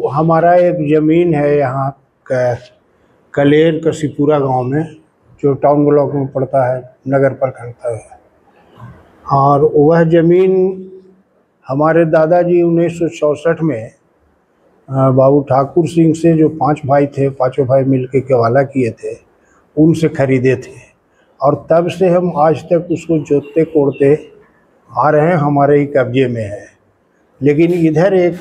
हमारा एक ज़मीन है यहाँ कलेर कसीपुरा गांव में, जो टाउन ब्लॉक में पड़ता है, नगर प्रखंड का है। और वह ज़मीन हमारे दादाजी 1964 में बाबू ठाकुर सिंह से, जो 5 भाई थे, पाँचों भाई मिलके केवाला किए थे, उनसे खरीदे थे। और तब से हम आज तक उसको जोतते कोड़ते आ रहे हैं, हमारे ही कब्जे में है। लेकिन इधर एक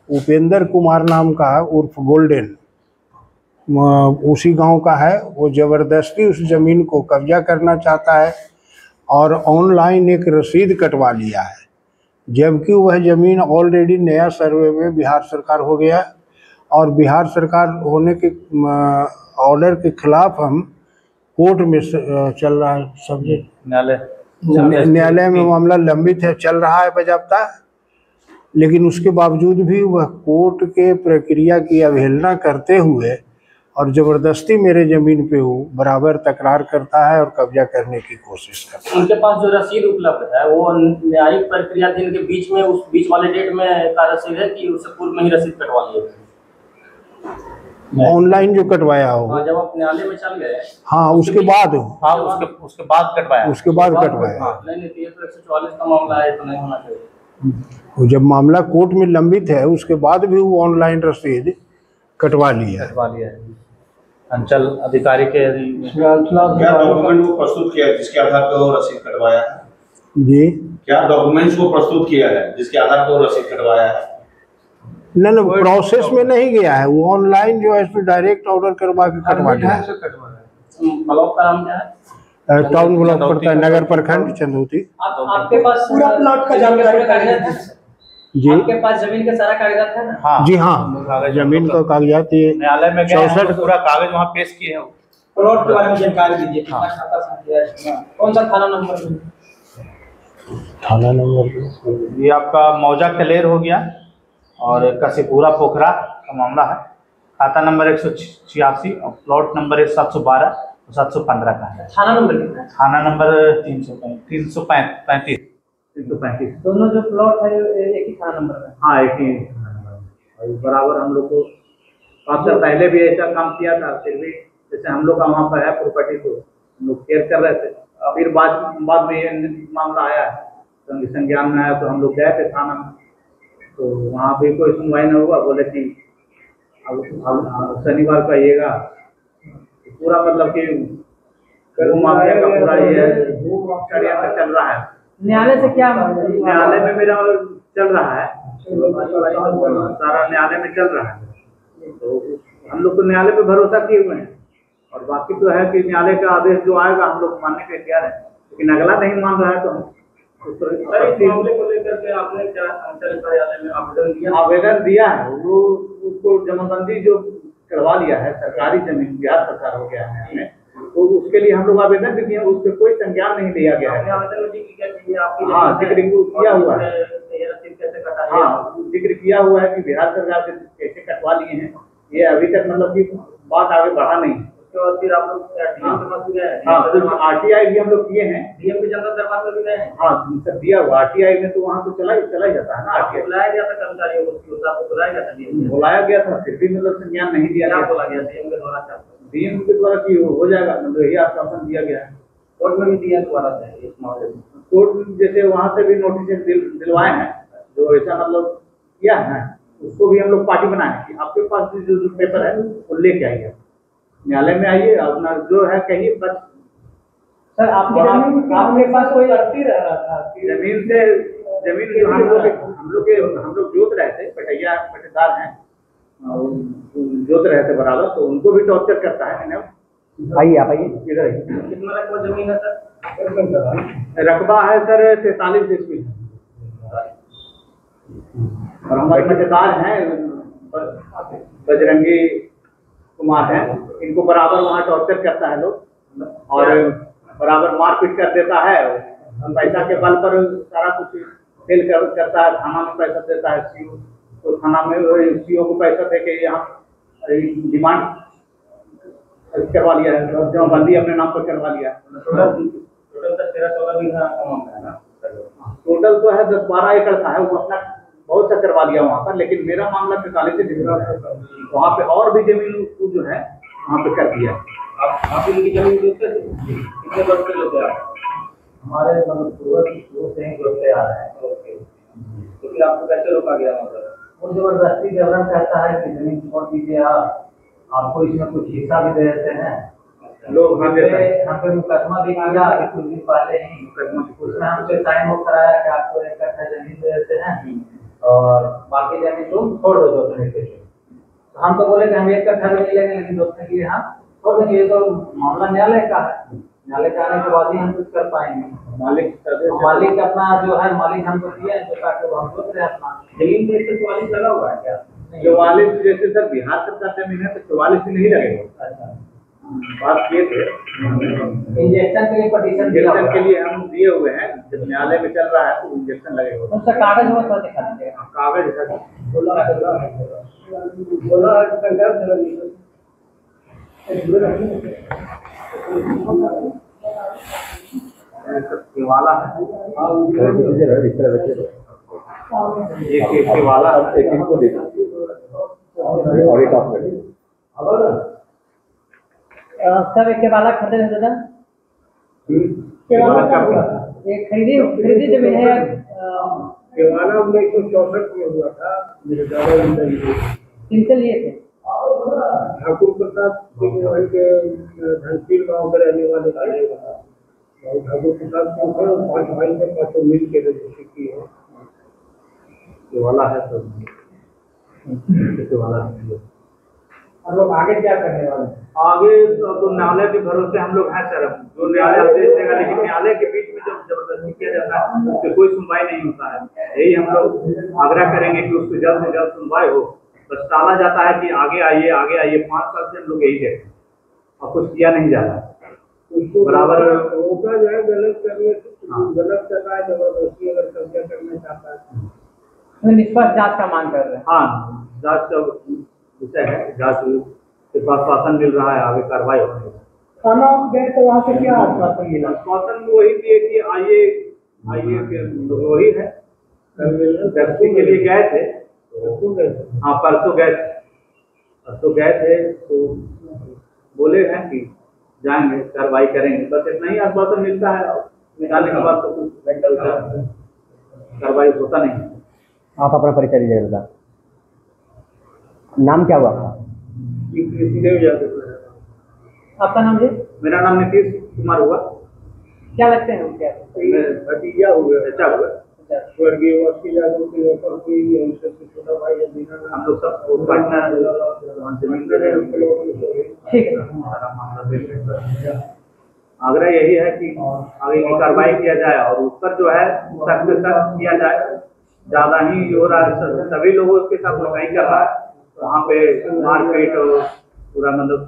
उपेंद्र कुमार नाम का उर्फ गोल्डन, उसी गांव का है, वो ज़बरदस्ती उस ज़मीन को कब्जा करना चाहता है और ऑनलाइन एक रसीद कटवा लिया है, जबकि वह ज़मीन ऑलरेडी नया सर्वे में बिहार सरकार हो गया। और बिहार सरकार होने के ऑर्डर के खिलाफ हम कोर्ट में चल रहा है, समझे, न्यायालय में मामला लंबित है, चल रहा है बजाबता। लेकिन उसके बावजूद भी वह कोर्ट के प्रक्रिया की अवहेलना करते हुए और ज़बरदस्ती मेरे ज़मीन पे वो बराबर तकरार करता है और कब्जा करने की कोशिश करता है। उनके पास जो रसीद उपलब्ध है वो न्यायिक प्रक्रिया दिन के बीच में, उस बीच वाले डेट में का रसीद है कि उससे पूर्व में ही रसीद कटवा लिए? ऑनलाइन जो कटवाया हो। हाँ, जब आप न्यायालय में चल गए। हाँ, उसके बाद। हाँ, उसके बाद कटवाया। उसके बाद कटवाया। हाँ, नहीं, तो 144 का मामला है, तो नहीं होना चाहिए। जब मामला कोर्ट में लंबित है, उसके बाद भी वो ऑनलाइन रसीद कटवा लिया है। अंचल अधिकारी के क्या डॉक्यूमेंट को प्रस्तुत किया है जिसके आधार पर वो रसीद कटवाया है? जी, क्या डॉक्यूमेंट्स को प्रस्तुत किया है जिसके आधार पर वो रसीद कटवाया है? नहीं, प्रोसेस में नहीं गया है, वो ऑनलाइन जो है, इसमें डायरेक्ट ऑर्डर करवा के कटवा लिया है। ब्लॉक का नाम क्या है? टाउन ब्लॉक पड़ता है, नगर प्रखंड चंदौती। आपके पास पूरा प्लॉट का जानकारी है जी? आपके पास जमीन के सारा कागजात है ना? हाँ जी हाँ, जमीन का कागजात ये न्यायालय में गए, पूरा कागज वहाँ पेश किए हैं। प्लॉट के बारे में जानकारी दीजिए, कितना खाता संख्या है, कौन सा थाना नंबर? थाना नंबर ये आपका मौजा कलेर हो गया और कसीपुरा पोखरा का मामला है। खाता नंबर 186 और प्लॉट नंबर 712 और 715 का है। थाना नंबर कितना? थाना नंबर 335। दोनों जो प्लॉट है एक ही थाना नंबर है? हाँ, एक ही थाना नंबर। और बराबर हम लोग को 5 साल पहले भी ऐसा काम किया था, फिर भी जैसे हम लोग का वहाँ पर है प्रॉपर्टी, तो हम लोग केयर कर रहे थे। फिर बाद में ये मामला आया, संज्ञान में आया, तो हम लोग गए थे थाना में, तो वहाँ भी कोई सुनवाई न हुआ। बोले कि अब शनिवार को आइएगा। पूरा मतलब कि मामले का पूरा ये षड्यंत्र चल रहा है। न्यायालय से क्या? न्यायालय में मेरा चल रहा है, सारा न्यायालय में चल रहा है। तो हम लोग तो न्यायालय पे भरोसा किए हुए हैं, और बाकी तो है कि न्यायालय का आदेश जो आएगा हम लोग मानने के तैयार है। लेकिन अगला नहीं मान रहा है तो हम मामले को लेकर के आपने क्या अंचल कार्यालय में आवेदन दिया है। वो उसको जमाबंदी जो करवा लिया है, सरकारी जमीन बिहार सरकार हो गया है हमें, तो उसके लिए हम लोग आवेदन भी किए, उस पर कोई संज्ञान नहीं लिया गया है। आवेदन में हाँ, जिक्र किया हुआ है। हाँ, जिक्र किया हुआ है कि बिहार सरकार से कैसे कटवा लिए हैं, ये अभी तक मतलब कि बात आगे बढ़ा नहीं है। फिर आप लोग डीएम के पास भी गए? हाँ, आरटीआई भी हम लोग किए हैं। डीएम के जनता दरबार में भी गए हैं? हाँ, सर दिया हुआ आरटीआई में, तो वहाँ तो चला ही जाता है ना। आरटीआई बुलाया गया था कर्मचारियों को, बुलाया गया था? बुलाया गया था, फिर भी मतलब संज्ञान नहीं दिया गया। बोला गया डीएम के द्वारा? डीएम के द्वारा कि हो जाएगा, मतलब यही आश्वासन दिया गया है। कोर्ट में भी दिया द्वारा है इस मामले में? कोर्ट जैसे वहाँ से भी नोटिस दिलवाए हैं, जो ऐसा मतलब किया है, उसको भी हम लोग पार्टी बनाए कि आपके पास जो पेपर है वो लेके आइए, न्यायालय में आइए, अपना जो है कहिए। बस सर, आपके पास कोई लड़ती रह रहा था? जमीन जो हम लोग जोत रहे थे, पट्टेदार हैं, जोत रहे थे बराबर, तो उनको भी टॉर्चर करता है। आइए आप आइए। कितना रकबा जमीन है सर? रकबा है सर 43 ईस्वी, और हमारे पट्टेदार हैं बजरंगी कुमार हैं, इनको बराबर वहाँ टॉर्चर करता है लोग, और बराबर मारपीट कर देता है। पैसा के बल पर सारा कुछ फेल करता है, थाना में पैसा देता है सीओ, तो थाना में सीओ को पैसा दे के यहाँ डिमांड करवा लिया है, जमाबंदी अपने नाम पर करवा लिया है। टोटल 13-14 बीघा का मामला है ना? टोटल तो है 10-12 एकड़ का है, वो अपना बहुत सा करवा लिया वहाँ पर, लेकिन मेरा मामला 45 से वहाँ पे और भी जमीन को जो है वहाँ पे कर दिया। आप इनकी जमीन जोतते थे? कितने वर्ष से जोते आप? हमारे मतलब शुरू से ही जोड़ते आ रहे हैं। ओके, तो फिर आपको कैसे रोका गया मतलब? वो जबरदस्ती गवर्नमेंट कहता है कि जमीन छोड़ दीजिए आप, आपको इसमें कुछ हिस्सा भी दे देते हैं लोग। हम पे मुकदमा भी किया अभी कुछ दिन पहले ही, उसमें हमसे साइन वो कराया कि आपको 1 कट्ठा जमीन दे देते हैं और बाकी जमीन तुम छोड़ दो जोतने के लिए। तो हम तो बोले कि हम 1 कट्ठा भी नहीं लेंगे, लेकिन जोतने के लिए हम छोड़ देंगे। ये तो मामला न्यायालय का है, न्यायालय के आने के बाद ही हम कुछ कर पाएंगे। मालिक अपना जो है मालिक हमको दिया है, जो ताकि वो हम सोच रहे हैं अपना जमीन पे 144 लगा हुआ है क्या? 44 जैसे सर बिहार सरकार जमीन है तो 44 ही नहीं लगेगा। अच्छा, बात किए थे इंजेक्शन के लिए पटिशन इंजेक्शन के लिए हम दिए हुए हैं, जब न्यायालय में चल रहा है तो इंजेक्शन लगेगा। उसका कागज हुआ तो दिखा दीजिएगा। कागज है वाला है, एक वाला एक इनको दे और एक आप सब एक वाला खरीदे हैं दादा? एक खरीदी जमीन है। केवाला 1964 में हुआ था, मेरे दादा किनसे लिए थे? ठाकुर प्रसाद सिंह के धनसील गाँव के रहने वाले ठाकुर प्रसाद सिंह थे, 5 भाई से 5 मिल के रजिस्ट्री की है। केवाला है सब केवाला है। और लोग आगे क्या करने वाले हैं? आगे तो न्यायालय के भरोसे हम लोग हैं सर, जो न्यायालय आदेश देगा, लेकिन न्यायालय के बीच में जब जबरदस्ती किया जाता है तो कोई सुनवाई नहीं होता है। यही हम लोग आग्रह करेंगे कि उसको जल्द से जल्द सुनवाई हो। बस टाला जाता है कि आगे आइए 5 साल से हम लोग यही कहते हैं और कुछ किया नहीं जा रहा। बराबर रोका जाए गलत करने, गलत कर रहा है जबरदस्ती अगर कब्जा करना चाहता है। निष्पक्ष जांच का मांग कर रहे हैं। हाँ, जांच का विषय है, जांच के पास आश्वासन मिल रहा है, आगे कार्रवाई हो रही है। खाना गए तो वहाँ से क्या आश्वासन मिला? आश्वासन वही दिए कि आइए फिर वही है। व्यक्ति के लिए गए थे, हाँ परसों गए थे तो बोले हैं कि जाएंगे कार्रवाई करेंगे, बस इतना ही आश्वासन मिलता है। निकालने के बाद तो कुछ कार्रवाई होता नहीं। आप अपना परिचय दीजिए दादा। नाम क्या हुआ आपका? आपका नाम जी? मेरा नाम नीतीश कुमार हुआ। क्या लगते हैं क्या? भतीजा हुआ, चाचा हुआ, स्वर्गीय वकील यादव के छोटा भाई है। हम लोग सब पटना ठीक है। आग्रह यही है कि आगे की कार्रवाई किया जाए और उस पर जो है सख्त किया जाए। ज्यादा ही हो रहा है, सभी लोगों के साथ लड़ाई कर रहा है, वहाँ पे मारपीट और पूरा मतलब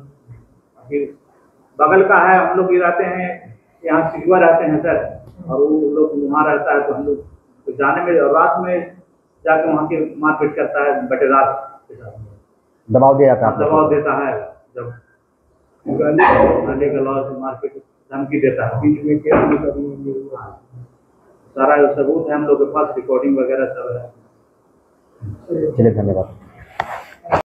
बगल का है। हम लोग रहते हैं यहाँ सिगवा रहते हैं सर, और वो लोग वहाँ रहता है तो हम लोग तो जाने में और रात में जाके वहाँ की मारपीट करता है, बटेदार के साथ दबाव दिया जाता है, दबाव देता है, जब गाली गलौज मारपीट धमकी देता है। बीच में क्या सारा सबूत है हम लोग के पास, रिकॉर्डिंग वगैरह सब है। चलिए धन्यवाद।